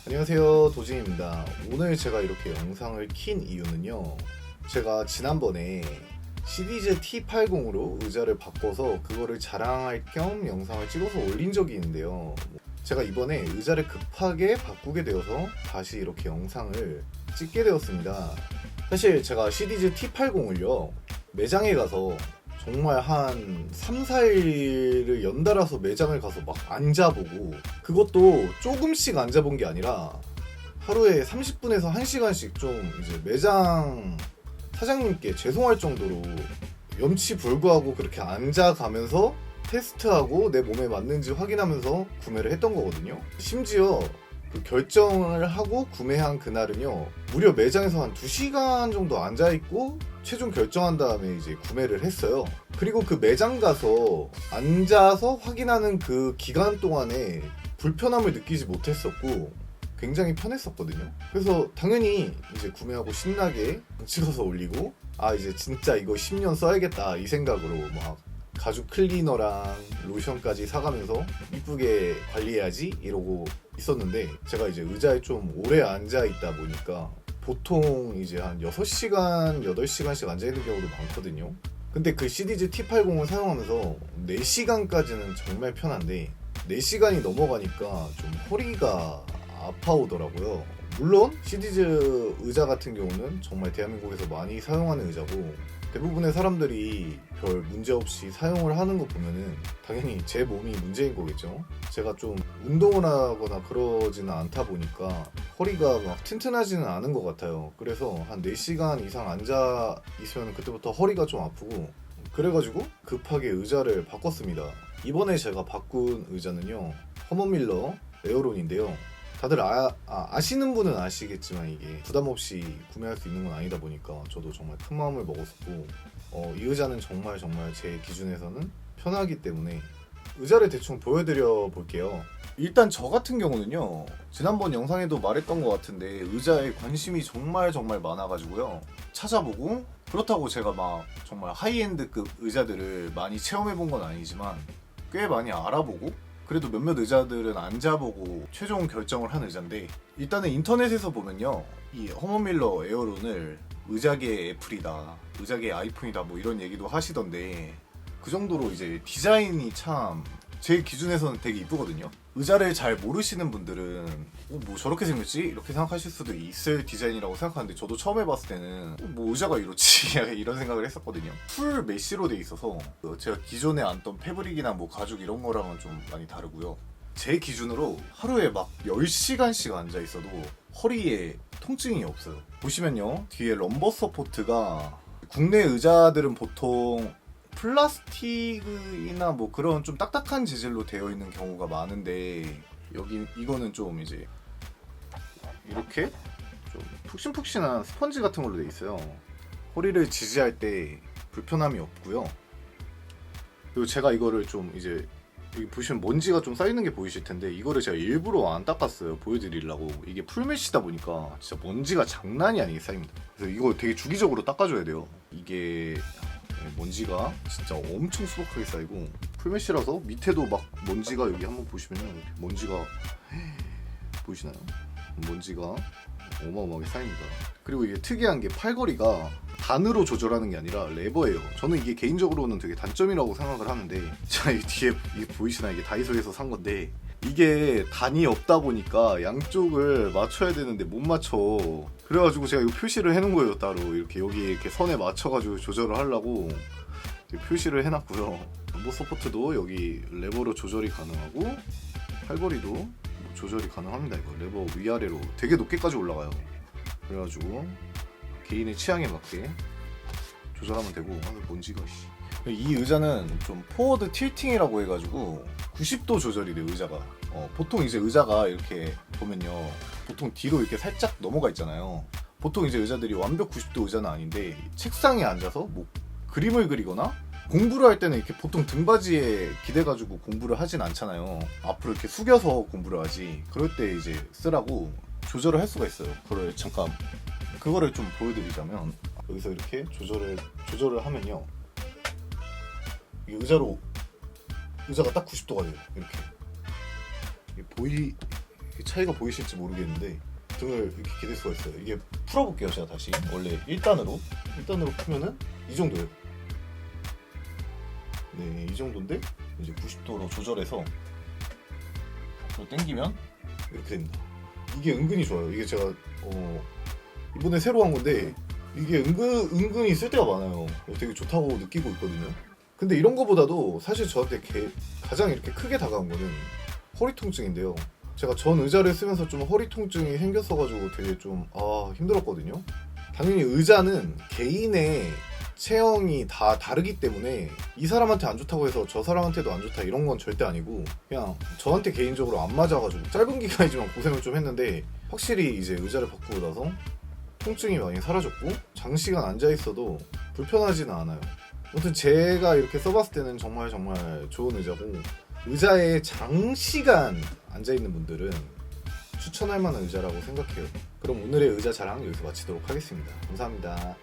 안녕하세요, 도진입니다. 오늘 제가 이렇게 영상을 킨 이유는요, 제가 지난번에 시디즈 T80으로 의자를 바꿔서 그거를 자랑할 겸 영상을 찍어서 올린 적이 있는데요, 제가 이번에 의자를 급하게 바꾸게 되어서 다시 이렇게 영상을 찍게 되었습니다. 사실 제가 시디즈 T80을요, 매장에 가서 정말 한 3, 4일을 연달아서 매장을 가서 막 앉아보고, 그것도 조금씩 앉아본 게 아니라 하루에 30분에서 1시간씩 좀 이제 매장 사장님께 죄송할 정도로 염치불구하고 그렇게 앉아가면서 테스트하고 내 몸에 맞는지 확인하면서 구매를 했던 거거든요. 심지어 그 결정을 하고 구매한 그날은요, 무려 매장에서 한 2시간 정도 앉아있고 최종 결정한 다음에 이제 구매를 했어요. 그리고 그 매장 가서 앉아서 확인하는 그 기간 동안에 불편함을 느끼지 못했었고 굉장히 편했었거든요. 그래서 당연히 이제 구매하고 신나게 찍어서 올리고, 아 이제 진짜 이거 10년 써야겠다 이 생각으로 막 가죽 클리너랑 로션까지 사가면서 이쁘게 관리해야지 이러고 있었는데, 제가 이제 의자에 좀 오래 앉아 있다 보니까 보통 이제 한 6시간, 8시간씩 앉아있는 경우도 많거든요. 근데 그 시디즈 T80을 사용하면서 4시간까지는 정말 편한데 4시간이 넘어가니까 좀 허리가 아파오더라고요. 물론 시디즈 의자 같은 경우는 정말 대한민국에서 많이 사용하는 의자고 대부분의 사람들이 별 문제없이 사용을 하는 거 보면은 당연히 제 몸이 문제인 거겠죠. 제가 좀 운동을 하거나 그러지는 않다 보니까 허리가 막 튼튼하지는 않은 것 같아요. 그래서 한 4시간 이상 앉아 있으면 그때부터 허리가 좀 아프고, 그래가지고 급하게 의자를 바꿨습니다. 이번에 제가 바꾼 의자는요, 허먼밀러 에어론인데요. 다들 아시는 분은 아시겠지만 이게 부담없이 구매할 수 있는 건 아니다 보니까 저도 정말 큰 마음을 먹었었고, 이 의자는 정말 제 기준에서는 편하기 때문에 의자를 대충 보여드려 볼게요. 일단 저 같은 경우는요, 지난번 영상에도 말했던 것 같은데 의자에 관심이 정말 많아가지고요, 찾아보고, 그렇다고 제가 막 정말 하이엔드급 의자들을 많이 체험해본 건 아니지만 꽤 많이 알아보고, 그래도 몇몇 의자들은 앉아보고 최종 결정을 한 의자인데, 일단은 인터넷에서 보면요, 이 허먼밀러 에어론을 의자계의 애플이다, 의자계의 아이폰이다 뭐 이런 얘기도 하시던데, 그 정도로 이제 디자인이 참 제 기준에서는 되게 이쁘거든요. 의자를 잘 모르시는 분들은 뭐 저렇게 생겼지? 이렇게 생각하실 수도 있을 디자인이라고 생각하는데, 저도 처음 해봤을 때는 뭐 의자가 이렇지 이런 생각을 했었거든요. 풀 메쉬로 돼 있어서 제가 기존에 앉던 패브릭이나 뭐 가죽 이런 거랑은 좀 많이 다르고요. 제 기준으로 하루에 막 10시간씩 앉아 있어도 허리에 통증이 없어요. 보시면요, 뒤에 럼버 서포트가, 국내 의자들은 보통 플라스틱이나 뭐 그런 좀 딱딱한 재질로 되어 있는 경우가 많은데, 이거는 좀 이제 이렇게 좀 푹신푹신한 스펀지 같은 걸로 되어 있어요. 허리를 지지할 때 불편함이 없고요. 그리고 제가 이거를 좀 이제 여기 보시면 먼지가 좀 쌓이는 게 보이실 텐데, 이거를 제가 일부러 안 닦았어요, 보여드리려고. 이게 풀메쉬다 보니까 진짜 먼지가 장난이 아니게 쌓입니다. 그래서 이거 되게 주기적으로 닦아줘야 돼요. 이게 먼지가 진짜 엄청 수북하게 쌓이고, 풀메쉬라서 밑에도 막 먼지가, 여기 한번 보시면은 먼지가 보이시나요? 먼지가 어마어마하게 쌓입니다. 그리고 이게 특이한 게 팔걸이가 단으로 조절하는 게 아니라 레버예요. 저는 이게 개인적으로는 되게 단점이라고 생각을 하는데, 자, 이 뒤에 이게 보이시나요? 이게 다이소에서 산 건데 이게 단이 없다 보니까 양쪽을 맞춰야 되는데 못 맞춰. 그래가지고 제가 이거 표시를 해놓은 거예요, 따로. 이렇게 여기 이렇게 선에 맞춰가지고 조절을 하려고 표시를 해놨고요. 럼버 서포트도 여기 레버로 조절이 가능하고, 팔걸이도 조절이 가능합니다. 이거 레버 위아래로 되게 높게까지 올라가요. 그래가지고 개인의 취향에 맞게 조절하면 되고. 먼지가 이 의자는 좀 포워드 틸팅이라고 해가지고 90도 조절이 돼요, 의자가. 보통 이제 의자가 이렇게 보면요, 보통 뒤로 이렇게 살짝 넘어가 있잖아요. 보통 이제 의자들이 완벽 90도 의자는 아닌데, 책상에 앉아서 뭐 그림을 그리거나 공부를 할 때는 이렇게 보통 등받이에 기대가지고 공부를 하진 않잖아요. 앞으로 이렇게 숙여서 공부를 하지. 그럴 때 이제 쓰라고 조절을 할 수가 있어요. 잠깐 그거를 좀 보여드리자면, 여기서 이렇게 조절을 하면요, 이 의자가 딱 90도가 돼요. 이렇게 차이가 보이실지 모르겠는데 등을 이렇게 기댈 수가 있어요. 이게 풀어볼게요. 제가 다시 원래 1단으로 풀면은 이 정도예요. 네, 이 정도인데 이제 90도로 조절해서 앞으로 당기면 이렇게 됩니다. 이게 은근히 좋아요. 이게 제가 이번에 새로 한 건데 이게 은근히 쓸 때가 많아요. 되게 좋다고 느끼고 있거든요. 근데 이런 거보다도 사실 저한테 가장 이렇게 크게 다가온 거는 허리 통증인데요. 제가 전 의자를 쓰면서 좀 허리 통증이 생겼어가지고 되게 좀 힘들었거든요. 당연히 의자는 개인의 체형이 다 다르기 때문에 이 사람한테 안 좋다고 해서 저 사람한테도 안 좋다 이런 건 절대 아니고 그냥 저한테 개인적으로 안 맞아가지고 짧은 기간이지만 고생을 좀 했는데 확실히 이제 의자를 바꾸고 나서 통증이 많이 사라졌고 장시간 앉아있어도 불편하지는 않아요. 아무튼 제가 이렇게 써봤을 때는 정말 좋은 의자고 의자에 장시간 앉아있는 분들은 추천할 만한 의자라고 생각해요. 그럼 오늘의 의자 자랑 여기서 마치도록 하겠습니다. 감사합니다.